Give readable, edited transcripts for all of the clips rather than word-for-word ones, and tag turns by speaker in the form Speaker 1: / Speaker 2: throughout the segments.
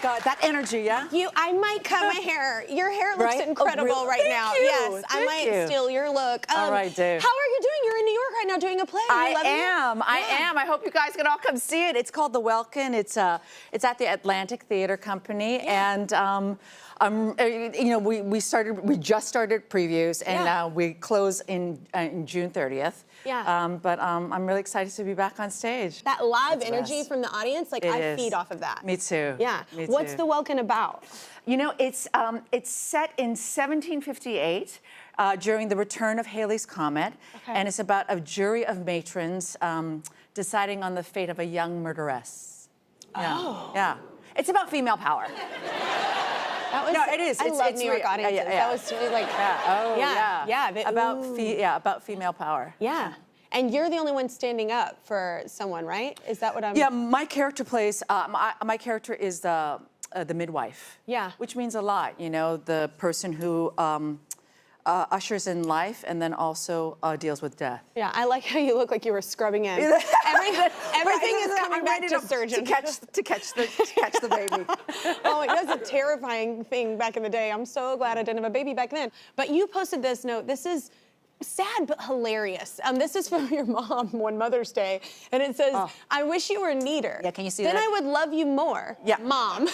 Speaker 1: God, that energy, yeah?
Speaker 2: I might cut my hair. Your hair looks
Speaker 1: Right?
Speaker 2: incredible
Speaker 1: Oh, really?
Speaker 2: right
Speaker 1: Thank
Speaker 2: now.
Speaker 1: you.
Speaker 2: Yes, I
Speaker 1: Thank
Speaker 2: might
Speaker 1: you.
Speaker 2: steal your look.
Speaker 1: All right, Dave.
Speaker 2: How are you doing? You're in New York right now doing a play.
Speaker 1: I am. I hope you guys can all come see it. It's called The Welkin. It's at the Atlantic Theater Company, and you know, we just started previews, and we close in June 30th.
Speaker 2: Yeah.
Speaker 1: But I'm really excited to be back on stage.
Speaker 2: That live energy from the audience, like I feed off of that.
Speaker 1: Me too.
Speaker 2: Yeah.
Speaker 1: Me
Speaker 2: What's
Speaker 1: too.
Speaker 2: The Welkin about?
Speaker 1: You know, it's set in 1758 during the return of Halley's Comet, and it's about a jury of matrons deciding on the fate of a young murderess. Yeah.
Speaker 2: Oh.
Speaker 1: Yeah. It's about female power.
Speaker 2: That was,
Speaker 1: No, it is.
Speaker 2: I love New York audiences. That was really like,
Speaker 1: about female power.
Speaker 2: Yeah. And you're the only one standing up for someone, right? Is that what I'm?
Speaker 1: Yeah, my character plays. My character is the midwife.
Speaker 2: Yeah.
Speaker 1: Which means a lot. You know, the person who ushers in life and then also deals with death.
Speaker 2: Yeah, I like how you look like you were scrubbing in. Everything is coming back to surgeon.
Speaker 1: To catch the baby.
Speaker 2: Oh, it was a terrifying thing back in the day. I'm so glad I didn't have a baby back then. But you posted this note. This is sad but hilarious. This is from your mom one Mother's Day, and it says, "I wish you were neater.
Speaker 1: Yeah, can you see
Speaker 2: then
Speaker 1: that?
Speaker 2: Then I would love you more."
Speaker 1: Yeah,
Speaker 2: Mom.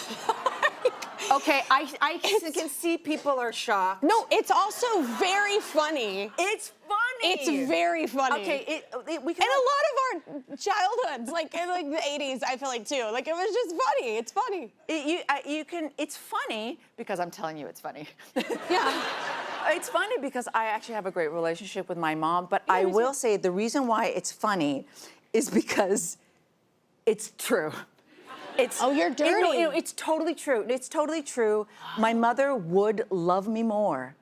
Speaker 1: Okay, I can see people are shocked.
Speaker 2: No, it's also very funny.
Speaker 1: It's funny.
Speaker 2: It's very funny.
Speaker 1: Okay, we can.
Speaker 2: And a lot of our childhoods, like in like the 80s, I feel like too. Like it was just funny. It's funny.
Speaker 1: It's funny because I'm telling you it's funny.
Speaker 2: Yeah.
Speaker 1: It's funny because I actually have a great relationship with my mom, but I will say the reason why it's funny is because it's true.
Speaker 2: Oh, you're dirty.
Speaker 1: You know, it's totally true. It's totally true. My mother would love me more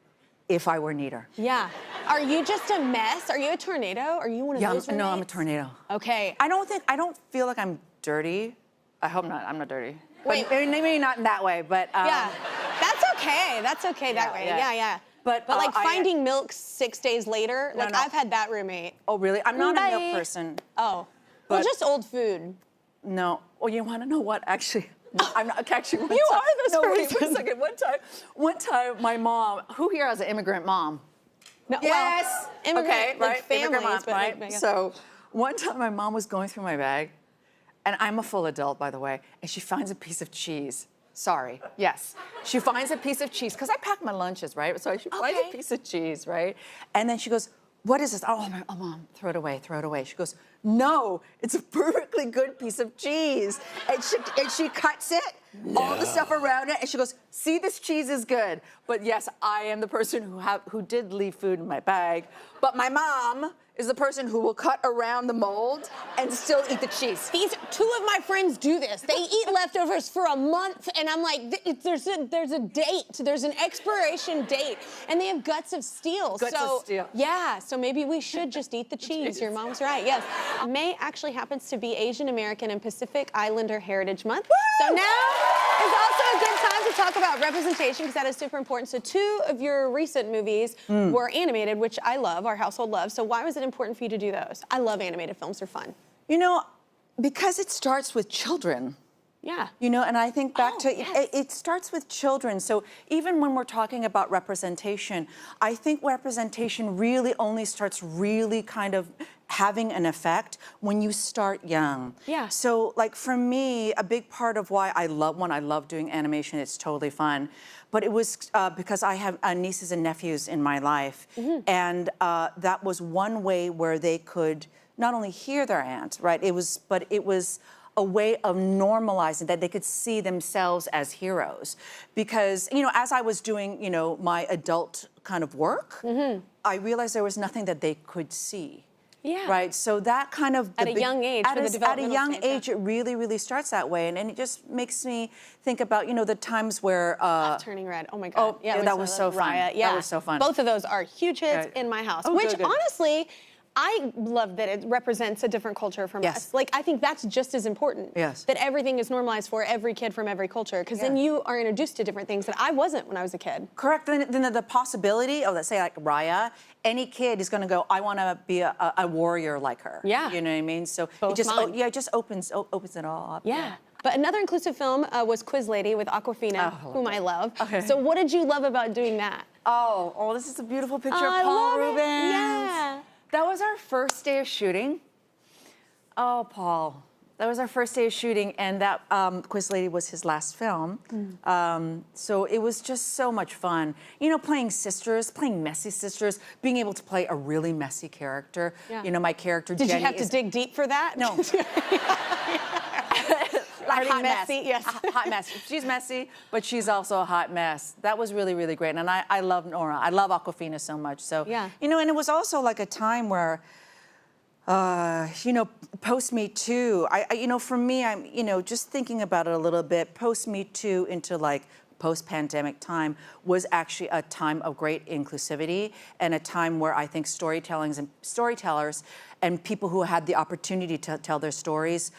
Speaker 1: if I were neater.
Speaker 2: Yeah. Are you just a mess? Are you a tornado? Are you one of those roommates?
Speaker 1: No, I'm a tornado.
Speaker 2: Okay.
Speaker 1: I don't feel like I'm dirty. I hope not. I'm not dirty.
Speaker 2: Wait.
Speaker 1: But maybe not in that way, but
Speaker 2: yeah. That's okay. That's okay that way. Yeah. But like finding milk 6 days later, like I've had that roommate.
Speaker 1: Oh, really? I'm not a milk person.
Speaker 2: Oh. Well, just old food.
Speaker 1: No. Oh, you want to know what? Actually, I'm not actually.
Speaker 2: You are this person.
Speaker 1: Wait a second. One time, my mom. Who here has an immigrant mom?
Speaker 2: No,
Speaker 1: yes.
Speaker 2: Well, immigrant,
Speaker 1: okay,
Speaker 2: like
Speaker 1: right.
Speaker 2: families,
Speaker 1: Immigrant mom,
Speaker 2: but
Speaker 1: right?
Speaker 2: Like,
Speaker 1: so, one time, my mom was going through my bag, and I'm a full adult, by the way, and she finds a piece of cheese. Sorry. Yes. She finds a piece of cheese because I pack my lunches, right? So she finds a piece of cheese, right? And then she goes, "What is this?" Oh, Mom, throw it away, throw it away. She goes, "No, it's a perfectly good piece of cheese." And she cuts it, all the stuff around it, and she goes, "See, this cheese is good." But yes, I am the person who did leave food in my bag. But my mom is the person who will cut around the mold and still eat the cheese.
Speaker 2: Two of my friends do this. They eat leftovers for a month, and I'm like, there's a date. There's an expiration date, and they have guts of steel.
Speaker 1: Guts of steel.
Speaker 2: Yeah, so maybe we should just eat the cheese. Your mom's right, yes. May actually happens to be Asian American and Pacific Islander Heritage Month. Woo! So now is also a good time to talk about representation because that is super important. So 2 of your recent movies were animated, which I love, our household loves. So why was it important for you to do those? I love animated films, they're fun.
Speaker 1: You know, because it starts with children.
Speaker 2: Yeah.
Speaker 1: You know, and I think back to it starts with children. So even when we're talking about representation, I think representation really only starts really kind of having an effect when you start young.
Speaker 2: Yeah.
Speaker 1: So like for me, a big part of why I love doing animation, it's totally fun, but it was because I have nieces and nephews in my life, and that was one way where they could not only hear their aunt, right? It was a way of normalizing that they could see themselves as heroes. Because, you know, as I was doing, you know, my adult kind of work, I realized there was nothing that they could see.
Speaker 2: Yeah.
Speaker 1: Right. So that kind of
Speaker 2: at a young age,
Speaker 1: at a young age, it really starts that way, and it just makes me think about, you know, the times where
Speaker 2: Turning Red. Oh my God.
Speaker 1: Oh yeah, that was so fun.
Speaker 2: Raya. Yeah,
Speaker 1: that was so fun.
Speaker 2: Both of those are huge hits in my house.
Speaker 1: Oh,
Speaker 2: which
Speaker 1: good.
Speaker 2: honestly, I love that it represents a different culture from us. Like, I think that's just as important.
Speaker 1: Yes.
Speaker 2: That everything is normalized for every kid from every culture, because then you are introduced to different things that I wasn't when I was a kid.
Speaker 1: Correct. Then the possibility of, let's say, like Raya, any kid is going to go, I want to be a warrior like her.
Speaker 2: Yeah.
Speaker 1: You know what I mean? So
Speaker 2: Both
Speaker 1: it just
Speaker 2: mine.
Speaker 1: it just opens it all up.
Speaker 2: Yeah. But another inclusive film was Quiz Lady with Awkwafina, whom I love. Okay. So what did you love about doing that?
Speaker 1: Oh, this is a beautiful picture of Paul Rubens.
Speaker 2: Yeah.
Speaker 1: That was our first day of shooting. Oh, Paul. That was our first day of shooting, and that Quiz Lady was his last film. So it was just so much fun. You know, playing sisters, playing messy sisters, being able to play a really messy character. Yeah. You know, my character,
Speaker 2: Did
Speaker 1: Jenny,
Speaker 2: you have to dig deep for that?
Speaker 1: No. Like hot
Speaker 2: messy,
Speaker 1: mess.
Speaker 2: yes.
Speaker 1: Hot mess. She's messy, but she's also a hot mess. That was really, really great. And I love Nora. I love Awkwafina so much. So,
Speaker 2: yeah.
Speaker 1: You know, and it was also like a time where, you know, post-Me Too, you know, for me, I'm, you know, just thinking about it a little bit, post-Me Too into like post-pandemic time was actually a time of great inclusivity and a time where I think storytellers and people who had the opportunity to tell their stories,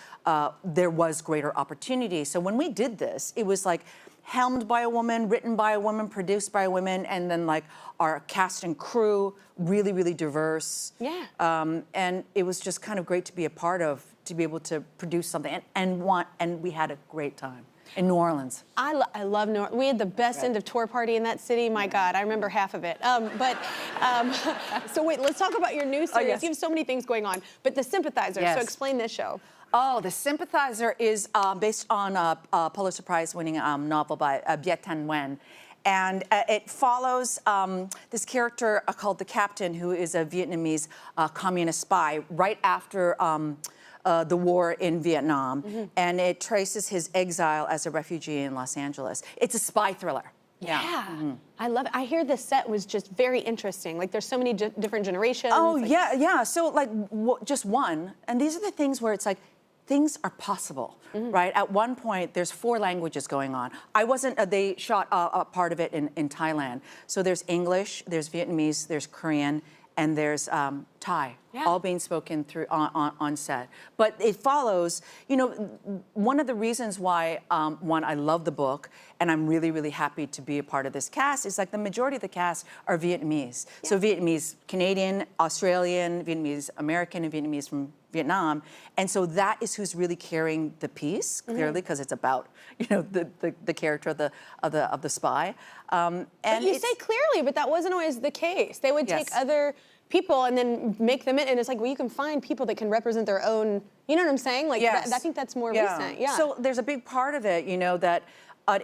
Speaker 1: there was greater opportunity. So when we did this, it was like helmed by a woman, written by a woman, produced by a woman, and then like our cast and crew, really, really diverse.
Speaker 2: Yeah.
Speaker 1: And it was just kind of great to be a part of, to be able to produce something, and we had a great time. In New Orleans.
Speaker 2: I love New Orleans. We had the best end of tour party in that city. My God, I remember half of it. So wait, let's talk about your new series.
Speaker 1: Yes.
Speaker 2: You have so many things going on. But The Sympathizer,
Speaker 1: Yes.
Speaker 2: So explain this show.
Speaker 1: Oh, The Sympathizer is based on a Pulitzer Prize-winning novel by Vietnamese. And it follows this character called the Captain, who is a Vietnamese communist spy right after the war in Vietnam, and it traces his exile as a refugee in Los Angeles. It's a spy thriller.
Speaker 2: Yeah. I love it. I hear the set was just very interesting. Like there's so many different generations.
Speaker 1: Oh,
Speaker 2: like...
Speaker 1: yeah. So like just one, and these are the things where it's like, things are possible, right? At one point, there's 4 languages going on. I wasn't, they shot a part of it in Thailand. So there's English, there's Vietnamese, there's Korean, and there's Thai, all being spoken through on set. But it follows, you know, one of the reasons why, one, I love the book, and I'm really, really happy to be a part of this cast, is like the majority of the cast are Vietnamese. Yeah. So Vietnamese Canadian, Australian, Vietnamese American, and Vietnamese from Vietnam. And so that is who's really carrying the piece, clearly, because it's about, you know, the character of the spy. And
Speaker 2: but you say clearly, but that wasn't always the case. They would take other people and then make them in, and it's like, well, you can find people that can represent their own, you know what I'm saying? Like, I think that's more recent,
Speaker 1: So there's a big part of it, you know, that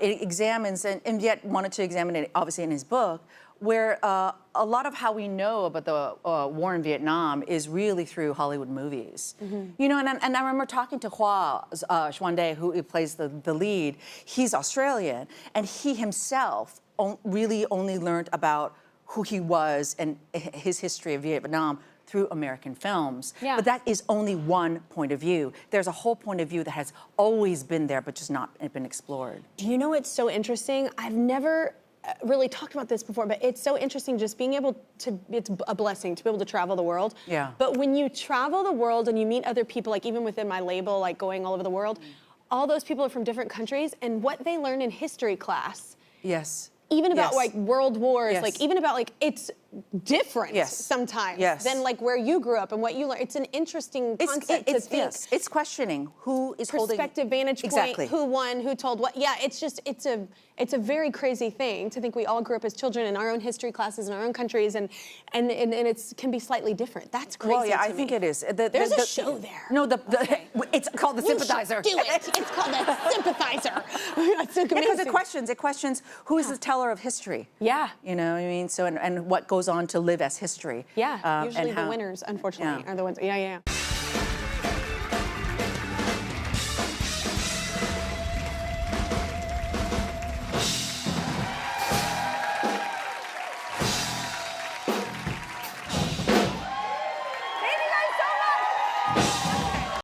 Speaker 1: it examines, and yet wanted to examine it, obviously, in his book, where a lot of how we know about the war in Vietnam is really through Hollywood movies. You know, and I remember talking to Hoa Xuande, who plays the lead. He's Australian, and he himself really only learned about who he was and his history of Vietnam through American films. Yeah. But that is only one point of view. There's a whole point of view that has always been there, but just not been explored.
Speaker 2: Do you know what's so interesting? I've never really talked about this before, but it's so interesting just being able to, it's a blessing to be able to travel the world. Yeah. But when you travel the world and you meet other people, like even within my label, like going all over the world, all those people are from different countries, and what they learn in history class.
Speaker 1: Yes.
Speaker 2: Even about like world wars, like even about like, it's different sometimes than like where you grew up and what you learned. It's an interesting concept to think.
Speaker 1: Yes. It's questioning who is holding
Speaker 2: perspective, vantage point, who won, who told what. Yeah, it's just, it's a very crazy thing to think we all grew up as children in our own history classes in our own countries, and it can be be different. That's crazy.
Speaker 1: Well, yeah,
Speaker 2: to
Speaker 1: I think it is.
Speaker 2: There's a show there.
Speaker 1: No, it's called The Sympathizer.
Speaker 2: You should do it. It's called The Sympathizer. It's
Speaker 1: because it questions who is the teller of history.
Speaker 2: Yeah.
Speaker 1: You know what I mean? So, and what goes on to live as history.
Speaker 2: Yeah, usually the winners, unfortunately, are the ones. Yeah.